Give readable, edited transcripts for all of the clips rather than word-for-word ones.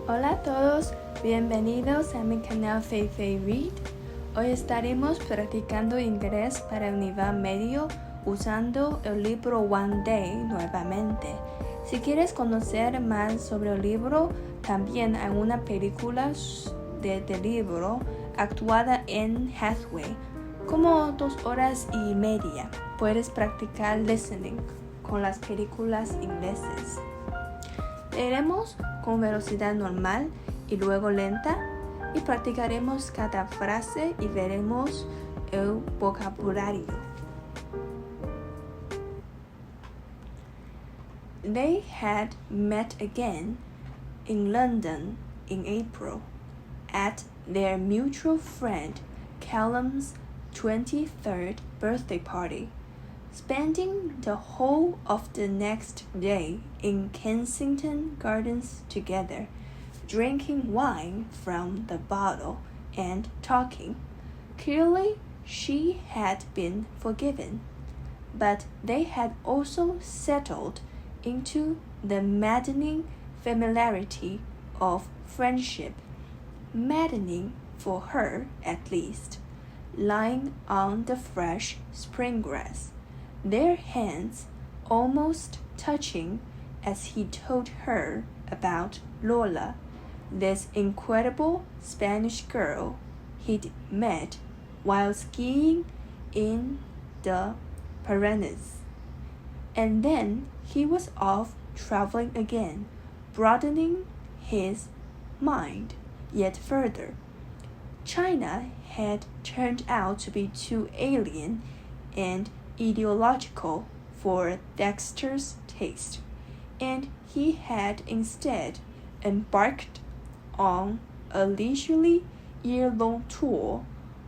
Hola a todos, bienvenidos a mi canal Fei Fei Read. Hoy estaremos practicando inglés para el nivel medio usando el libro One Day nuevamente. Si quieres conocer más sobre el libro, también hay una película de libro actuada en Hathaway, como 2 horas y media. Puedes practicar listening con las películas inglesas. Leeremos con velocidad normal y luego lenta y practicaremos cada frase y veremos el vocabulario. They had met again in London in April at their mutual friend Callum's 23rd birthday party, spending the whole of the next day in Kensington Gardens together, drinking wine from the bottle and talking. Clearly, she had been forgiven, but they had also settled into the maddening familiarity of friendship, maddening for her at least, lying on the fresh spring grass, their hands almost touching as he told her about Lola, this incredible Spanish girl he'd met while skiing in the Pyrenees. And then he was off traveling again, broadening his mind yet further. China had turned out to be too alien and ideological for Dexter's taste, and he had instead embarked on a leisurely year-long tour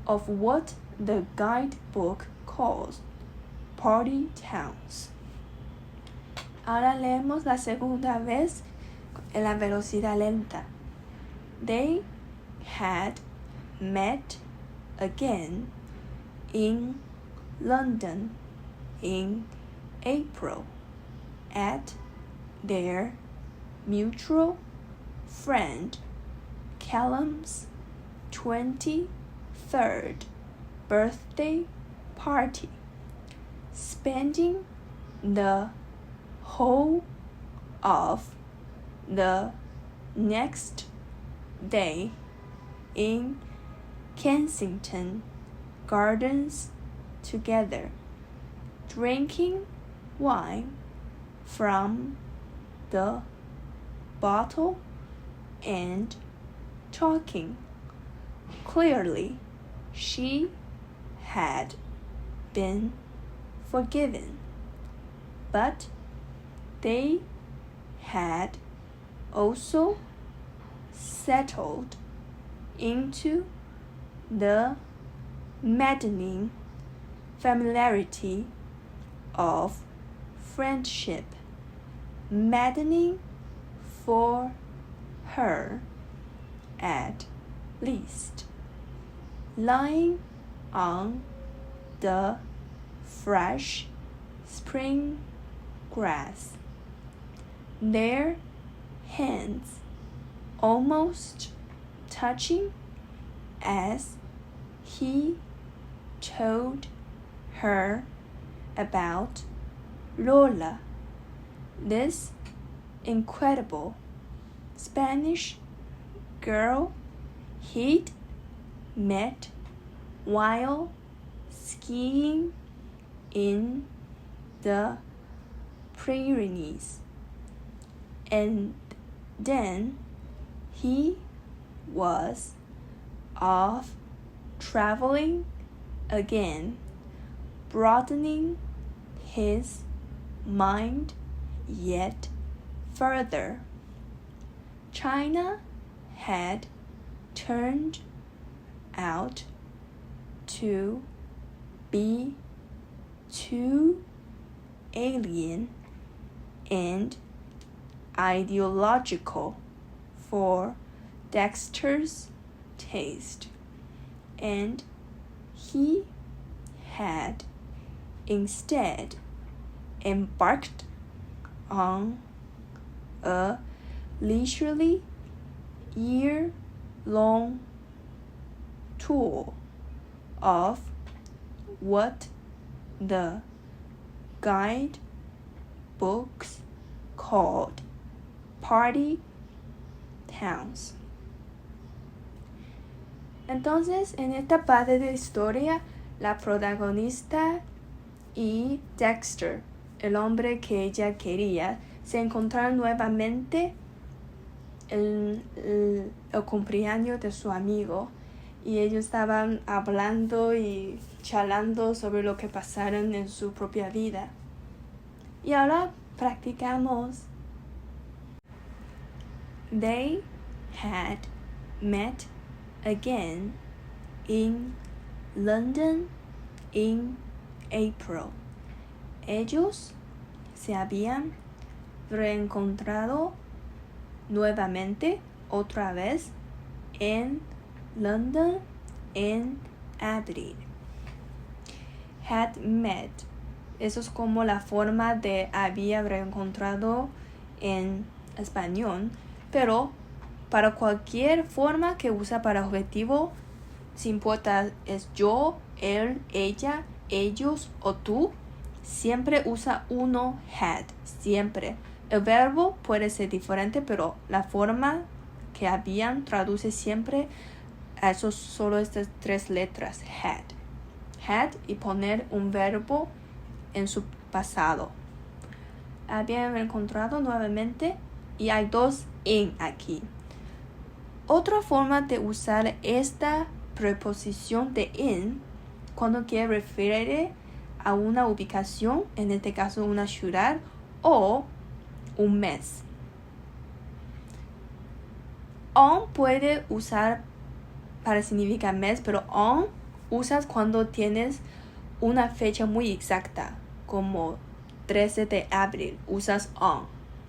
of what the guidebook calls party towns. Ahora leemos la segunda vez en la velocidad lenta. They had met again in London in April at their mutual friend Callum's 23rd birthday party, spending the whole of the next day in Kensington Gardens together, drinking wine from the bottle and talking. Clearly, she had been forgiven, but they had also settled into the maddening familiarity of friendship, maddening for her at least, lying on the fresh spring grass, their hands almost touching as he told her about Lola, this incredible Spanish girl he'd met while skiing in the Pyrenees. And then he was off traveling again, broadening his mind yet further. China had turned out to be too alien and ideological for Dexter's taste, and he had instead embarked on a leisurely year-long tour of what the guide books called party towns. Entonces, en esta parte de la historia, la protagonista y Dexter, el hombre que ella quería, se encontraron nuevamente en el cumpleaños de su amigo y ellos estaban hablando y charlando sobre lo que pasaron en su propia vida. Y ahora practicamos. They had met again in London in April. Ellos se habían reencontrado nuevamente otra vez en London en abril. Had met. Eso es como la forma de había reencontrado en español, pero para cualquier forma que usa para objetivo, sin importa es yo, él, ella, ellos o tú, siempre usa uno had, siempre. El verbo puede ser diferente, pero la forma que habían traduce siempre a eso, solo estas 3 letras, had. Had y poner un verbo en su pasado. Habían encontrado nuevamente y hay 2 in aquí. Otra forma de usar esta preposición de in cuando quiere referir a una ubicación, en este caso una ciudad o un mes. On puede usar para significar mes, pero on usas cuando tienes una fecha muy exacta, como 13 de abril, usas on.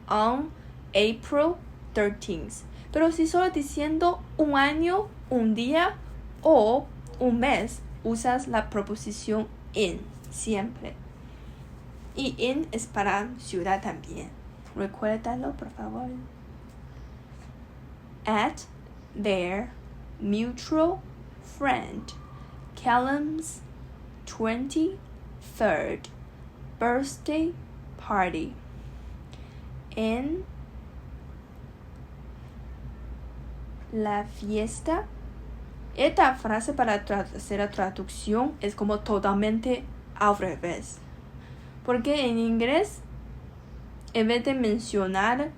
On April 13th. Pero si solo diciendo un año, un día o un mes, usas la preposición in, siempre. Y in es para ciudad también. Recuérdalo, por favor. At their mutual friend Callum's 23rd birthday party. En la fiesta. Esta frase para hacer la traducción es como totalmente al revés. Porque en inglés, en vez de mencionar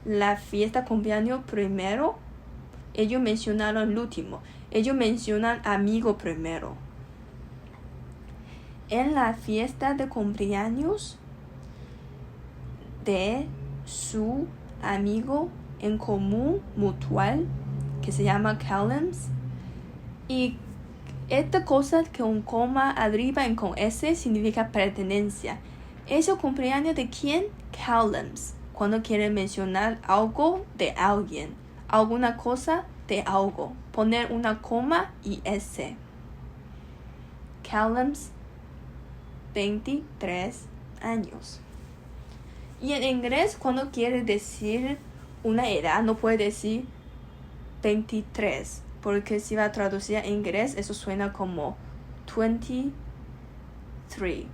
la fiesta cumpleaños primero, ellos mencionaron el último. Ellos mencionan amigo primero. En la fiesta de cumpleaños de su amigo en común mutual que se llama Callum's. Y esta cosa que un coma arriba en con S significa pertenencia. ¿Es el cumpleaños de quién? Callum's. Cuando quieren mencionar algo de alguien, alguna cosa de algo, poner una coma y S. Callum's 23 años. Y en inglés, cuando quiere decir una edad, no puede decir 23, porque si va a traducir en inglés, eso suena como 23.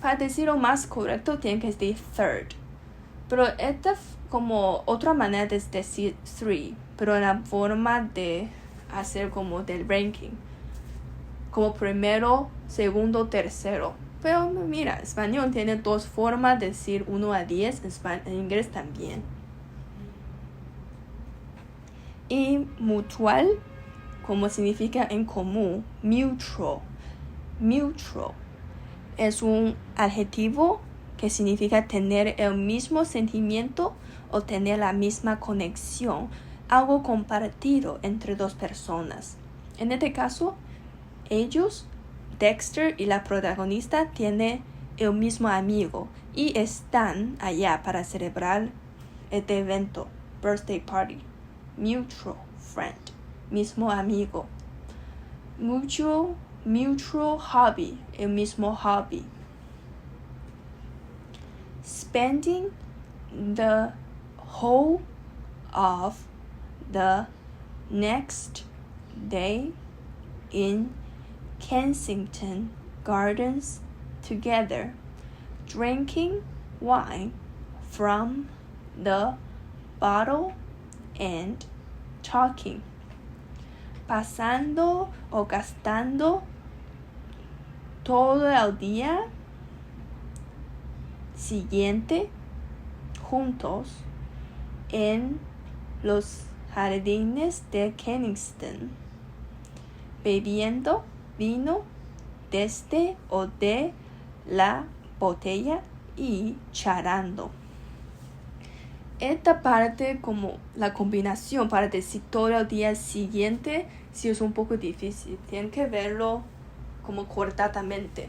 Para decirlo más correcto, tiene que decir third. Pero esta es como otra manera de decir 3, pero en la forma de hacer como del ranking. Como primero, segundo, tercero. Pero mira, español tiene 2 formas de decir 1 a 10, en inglés también. Y mutual, como significa en común, mutual. Mutual es un adjetivo que significa tener el mismo sentimiento o tener la misma conexión, algo compartido entre 2 personas. En este caso, ellos, Dexter y la protagonista, tienen el mismo amigo y están allá para celebrar este evento, birthday party. Mutual friend, mismo amigo. Mutual hobby, el mismo hobby. Spending the whole of the next day in Kensington Gardens together, drinking wine from the bottle and talking, pasando o gastando todo el día siguiente juntos en los jardines de Kensington, bebiendo vino desde o de la botella y charlando. Esta parte, como la combinación para decir todo el día siguiente, sí es un poco difícil. Tienen que verlo como cortadamente.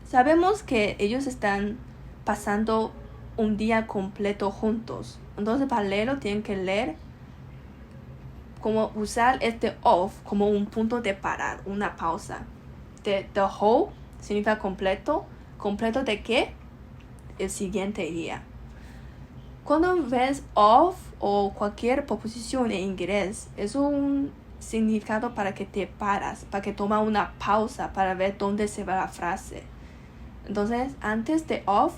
Sabemos que ellos están pasando un día completo juntos. Entonces para leerlo tienen que leer como usar este of como un punto de parar, una pausa. The whole significa completo. ¿Completo de qué? El siguiente día. Cuando ves of o cualquier proposición en inglés, es un significado para que te paras, para que toma una pausa para ver dónde se va la frase. Entonces, antes de of,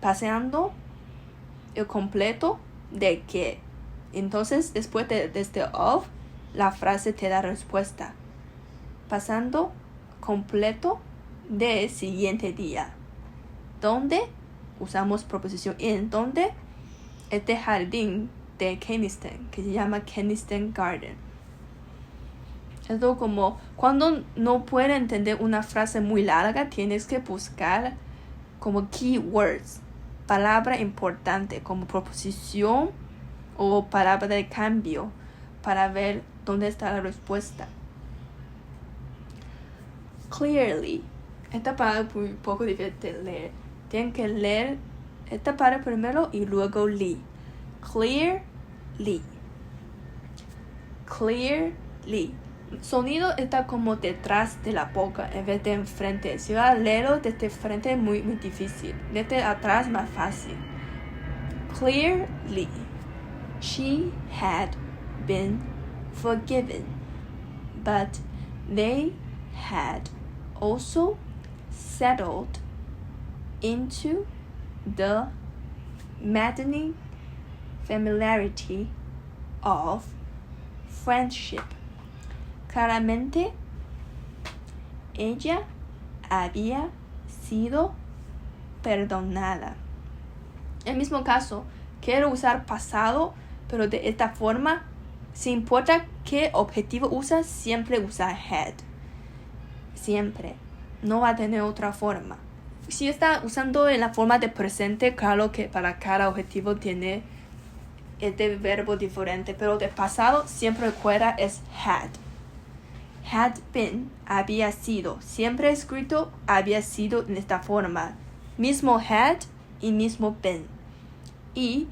paseando el completo de qué. Entonces, después de este of, la frase te da respuesta. Pasando completo de siguiente día. ¿Dónde? Usamos proposición en. ¿Dónde? Este jardín de Kensington, que se llama Kensington Garden. Es como cuando no puedes entender una frase muy larga, tienes que buscar como keywords, palabra importante, como proposición o palabra de cambio, para ver dónde está la respuesta. Clearly. Esta palabra es un poco difícil de leer. Tienen que leer esta palabra primero y luego li. Clearly. Clearly. Sonido está como detrás de la boca en vez de enfrente. Si va a leerlo desde frente es muy difícil. Desde atrás más fácil. Clearly. She had been forgiven, but they had also settled into the maddening familiarity of friendship. Claramente, ella había sido perdonada. En el mismo caso, quiero usar pasado, pero de esta forma, sin importa qué objetivo usas, siempre usa had. Siempre. No va a tener otra forma. Si está usando en la forma de presente, claro que para cada objetivo tiene este verbo diferente, pero de pasado siempre recuerda es had. Had been, había sido. Siempre escrito había sido en esta forma. Mismo had y mismo been. Y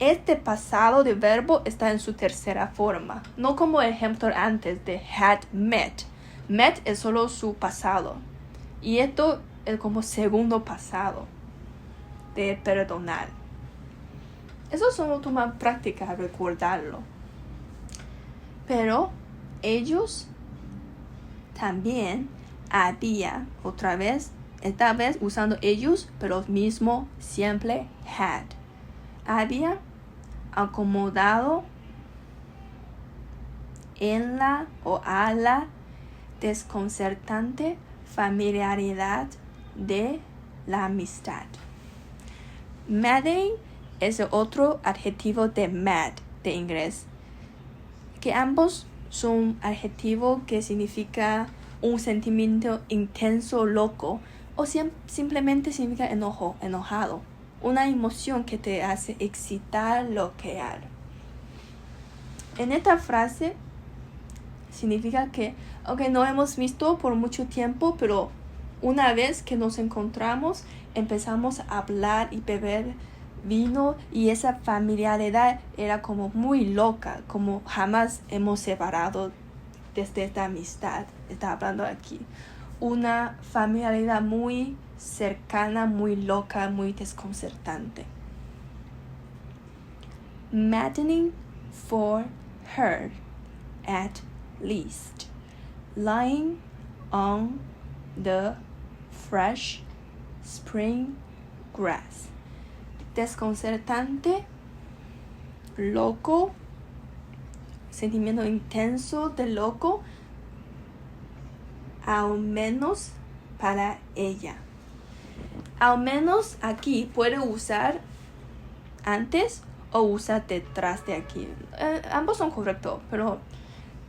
este pasado de verbo está en su tercera forma. No como el ejemplo antes de had met. Met es solo su pasado. Y esto es como segundo pasado de perdonar. Eso solo toma práctica recordarlo. Pero ellos también había, otra vez, esta vez usando ellos, pero mismo siempre had. Había acomodado en la o a la desconcertante familiaridad de la amistad. Maddening es el otro adjetivo de mad de inglés, que ambos son adjetivos que significa un sentimiento intenso, loco, o simplemente significa enojado, una emoción que te hace excitar, bloquear. En esta frase significa que no hemos visto por mucho tiempo, pero una vez que nos encontramos, empezamos a hablar y beber vino, y esa familiaridad era como muy loca, como jamás hemos separado desde esta amistad. Está hablando aquí. Una familiaridad muy cercana, muy loca, muy desconcertante. maddening for her, at least, lying on the fresh spring grass. Desconcertante, loco, sentimiento intenso de loco, al menos para ella. Al menos aquí puede usar antes o usar detrás de aquí. Ambos son correctos, pero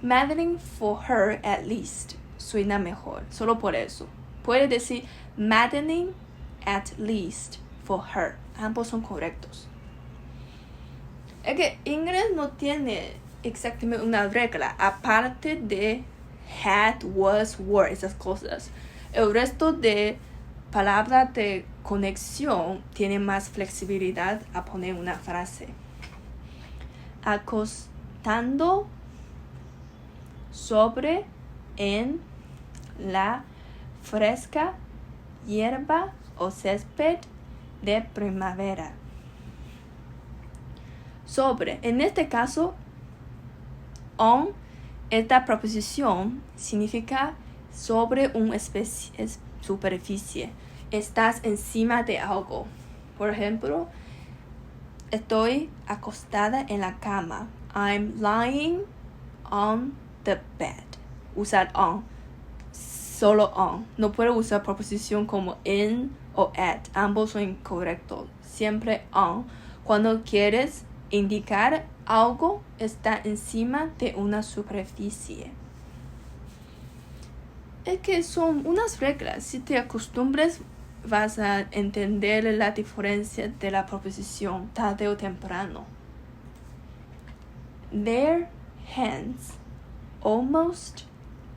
maddening for her at least suena mejor, solo por eso. Puede decir maddening at least for her. Ambos son correctos. Es que inglés no tiene exactamente una regla, aparte de had, was, were, esas cosas. El resto de palabras de conexión tiene más flexibilidad a poner una frase. Acostando sobre en la fresca hierba o césped de primavera. Sobre, en este caso, on, esta preposición significa sobre una superficie. Estás encima de algo. Por ejemplo, estoy acostada en la cama. I'm lying on the bed. Usar on. Solo on. No puedo usar preposición como in o at. Ambos son incorrectos. Siempre on. Cuando quieres indicar algo está encima de una superficie. Es que son unas reglas. Si te acostumbres, vas a entender la diferencia de la preposición tarde o temprano. Their hands almost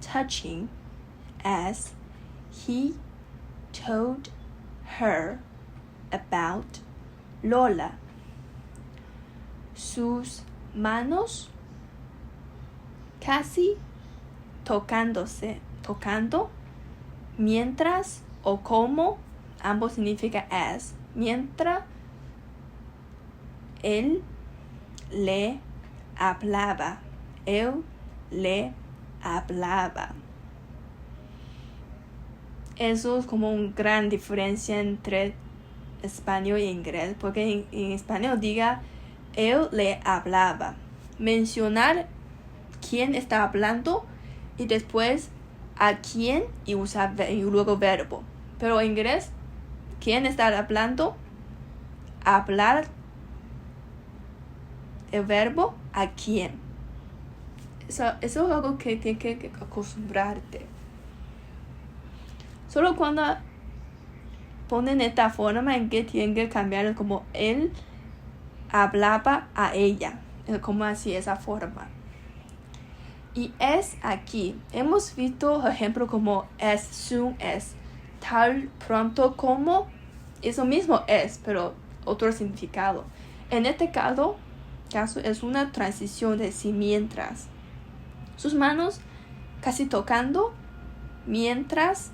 touching as he told her about Lola. Sus manos casi tocando, mientras o como, ambos significa as, mientras él le hablaba. Eso es como una gran diferencia entre español e inglés, porque en español diga él le hablaba. Mencionar quién está hablando y después a quién y usar y luego verbo. Pero en inglés, quién está hablando, hablar el verbo a quién. Eso es algo que tienes que acostumbrarte. Solo cuando ponen esta forma en que tienen que cambiar como él hablaba a ella, como así, esa forma. Y es aquí. Hemos visto ejemplos como as soon as, tal pronto como, eso mismo es, pero otro significado. En este caso es una transición de sí mientras. Sus manos casi tocando mientras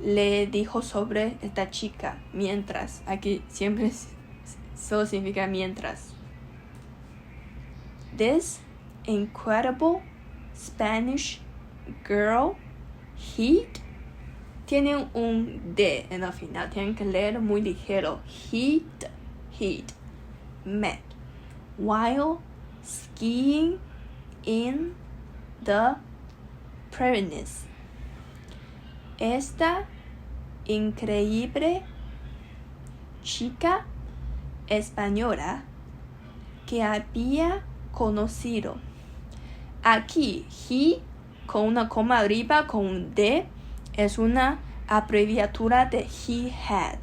le dijo sobre esta chica. Mientras, aquí siempre solo significa mientras. This incredible Spanish girl heat tiene un D en el final. Tienen que leer muy ligero. Heat met while skiing in the Pyrenees. Esta increíble chica española que había conocido. Aquí, he, con una coma arriba, con un D, es una abreviatura de he had.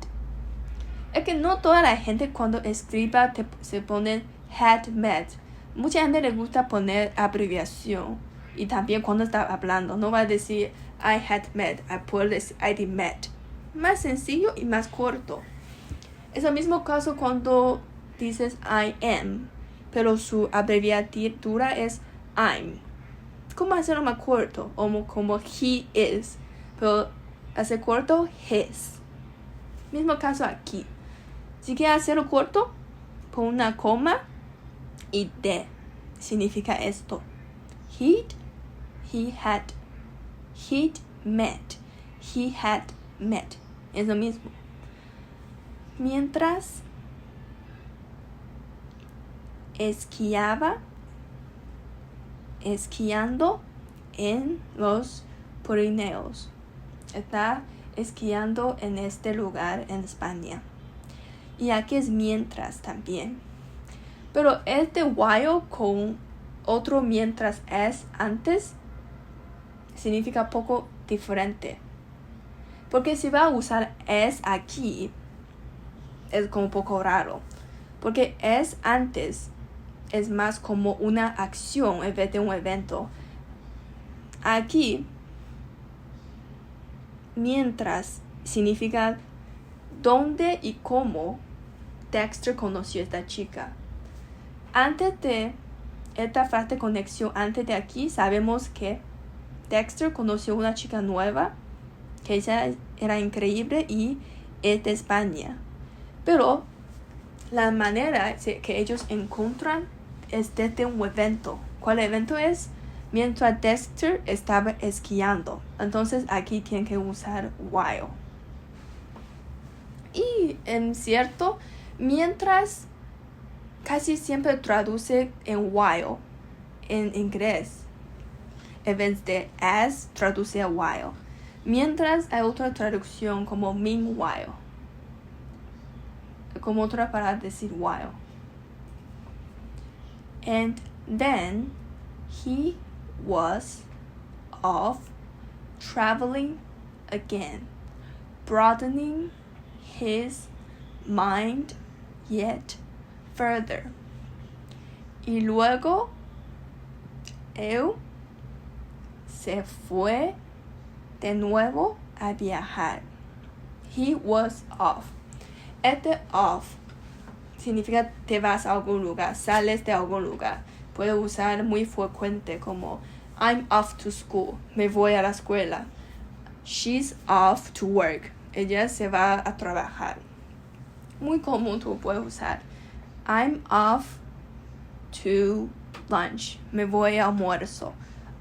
Es que no toda la gente cuando escriba se pone had met. Mucha gente le gusta poner abreviación. Y también cuando está hablando, no va a decir I had met, puede decir I did met. Más sencillo y más corto. Es el mismo caso cuando dices I am, pero su abreviatura es I'm. ¿Cómo hacerlo más corto? Como he is, pero hacer corto his. Mismo caso aquí. Si quieres hacerlo corto, pon una coma y de significa esto. He'd, he had. He'd met, he had met. Es lo mismo. Mientras esquiando en los Pirineos. Está esquiando en este lugar en España. Y aquí es mientras también. Pero este while con otro mientras es antes significa poco diferente. Porque si va a usar es aquí, es como un poco raro. Porque es antes es más como una acción en vez de un evento. Aquí, mientras significa dónde y cómo Dexter conoció a esta chica. Antes de esta frase de conexión, antes de aquí, sabemos que Dexter conoció a una chica nueva, que ella era increíble y es de España. Pero la manera que ellos encuentran es desde un evento. ¿Cuál evento es? Mientras Dexter estaba esquiando. Entonces aquí tienen que usar while. Y en cierto, mientras casi siempre traduce en while en inglés. En vez de as, traduce a while. Mientras hay otra traducción como meanwhile. Como otra para decir while. And then he was off traveling again, broadening his mind yet further. Y luego él se fue de nuevo a viajar. He was off. Este off significa te vas a algún lugar, sales de algún lugar. Puedo usar muy frecuente como I'm off to school, me voy a la escuela. She's off to work, ella se va a trabajar. Muy común tú puedes usar I'm off to lunch, me voy a almuerzo.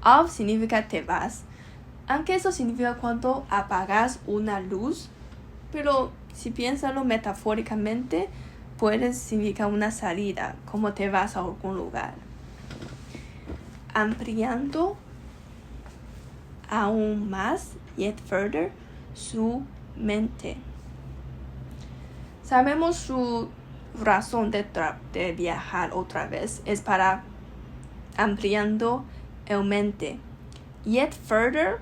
Off significa te vas, aunque eso significa cuando apagas una luz, pero si piénsalo metafóricamente, puede significar una salida, como te vas a algún lugar. Ampliando aún más, yet further, su mente. Sabemos su razón de viajar otra vez es para ampliando el mente. Yet further,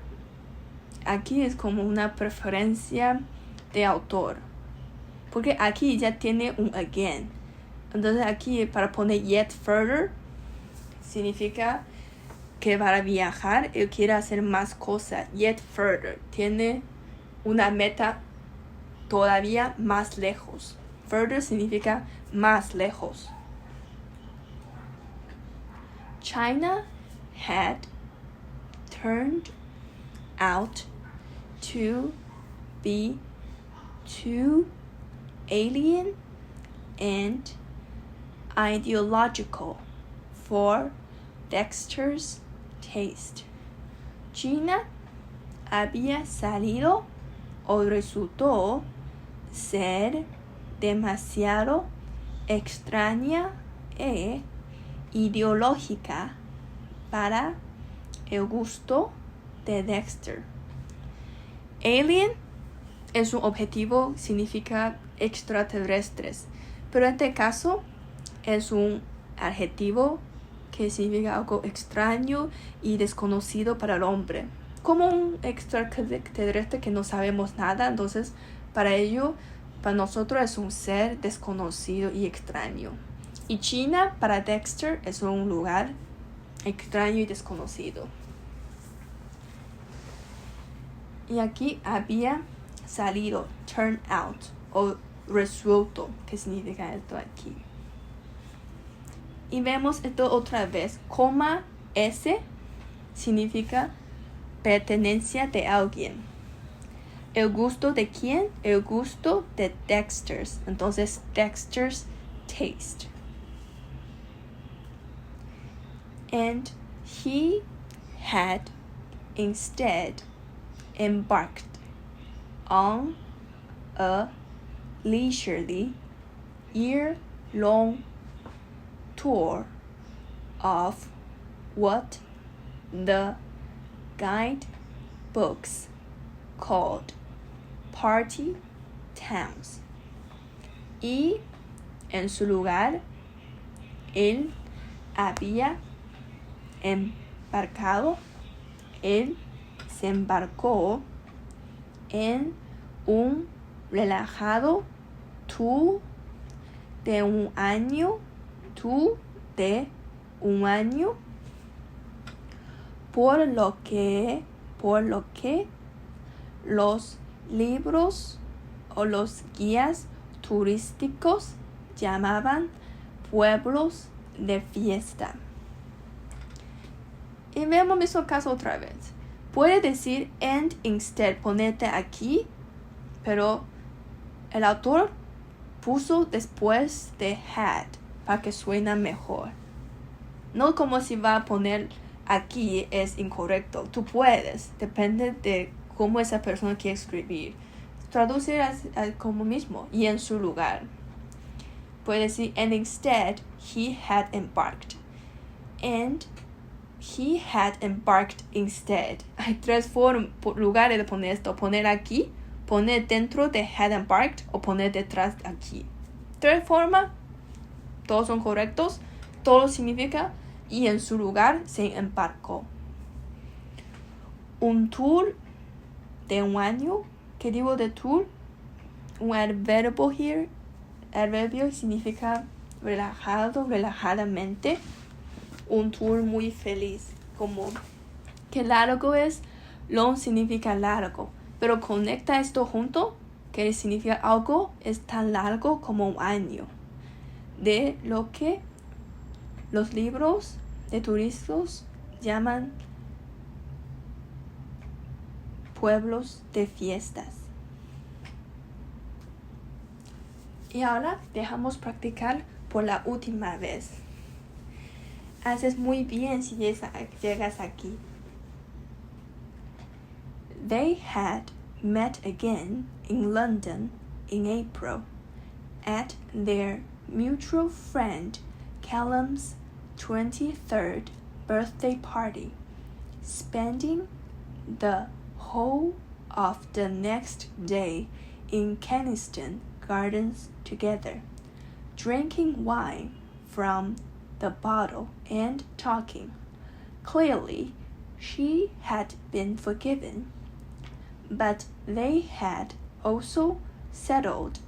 aquí es como una preferencia de autor. Porque aquí ya tiene un again. Entonces aquí para poner yet further significa que para viajar él quiere hacer más cosas. Yet further tiene una meta todavía más lejos. Further significa más lejos. China had turned out to be too alien and ideological for Dexter's taste. China había salido o resultó ser demasiado extraña e ideológica para el gusto de Dexter. Alien es un objetivo, significa extraterrestres, pero en este caso es un adjetivo que significa algo extraño y desconocido para el hombre, como un extraterrestre que no sabemos nada. Entonces para nosotros es un ser desconocido y extraño. Y China para Dexter es un lugar extraño y desconocido. Y aquí había salido, turn out, o resuelto, que significa esto aquí. Y vemos esto otra vez, coma S significa pertenencia de alguien. ¿El gusto de quién? El gusto de Dexter's. Entonces, Dexter's taste. and he had instead embarked on a leisurely, year-long tour of what the guidebooks called party towns. Y en su lugar, él se embarcó en un relajado tour de un año, por lo que los libros o los guías turísticos llamaban pueblos de fiesta. Y veamos el mismo caso otra vez. Puede decir and instead, ponerte aquí, pero el autor puso después de had para que suene mejor. No como si va a poner aquí es incorrecto. Tú puedes, depende de cómo esa persona quiere escribir. Traducir como mismo y en su lugar. Puede decir and instead he had embarked. And he had embarked instead. Hay tres lugares de poner esto. Poner aquí, poner dentro de had embarked o poner detrás de aquí. Tres formas, todos son correctos, todo significa y en su lugar se embarcó. Un tour de un año. ¿Qué digo de tour? Un adverbio here. Adverbio significa relajado, relajadamente. Un tour muy feliz. Como que largo es, long significa largo. Pero conecta esto junto, que significa algo es tan largo como un año. De lo que los libros de turistas llaman pueblos de fiestas. Y ahora dejamos practicar por la última vez. Haces muy bien si llegas aquí. They had met again in London in April at their mutual friend Callum's 23rd birthday party, spending the whole of the next day in Kensington Gardens together, drinking wine from the bottle and talking. Clearly, she had been forgiven, but they had also settled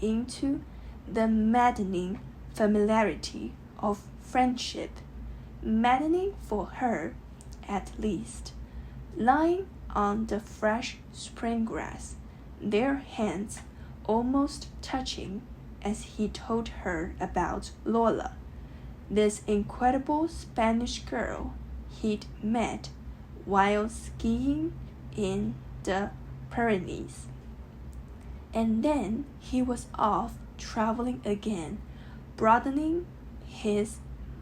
into the maddening familiarity of friendship, maddening for her at least, lying on the fresh spring grass, their hands almost touching as he told her about Lola, this incredible Spanish girl he'd met while skiing in the Pyrenees. And then he was off traveling again, broadening his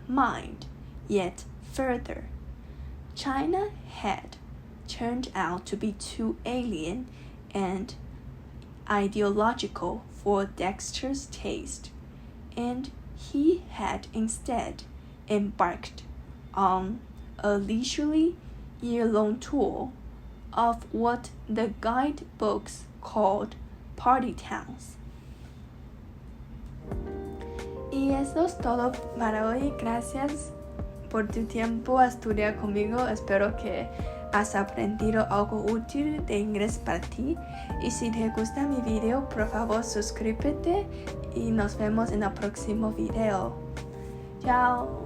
mind yet further. China had turned out to be too alien and ideological for Dexter's taste, and he had instead embarked on a leisurely year-long tour of what the guidebooks called party towns. Y eso es todo para hoy. Gracias por tu tiempo a estudiar conmigo. Espero que has aprendido algo útil de inglés para ti. Y si te gusta mi video, por favor suscríbete y nos vemos en el próximo video. Chao.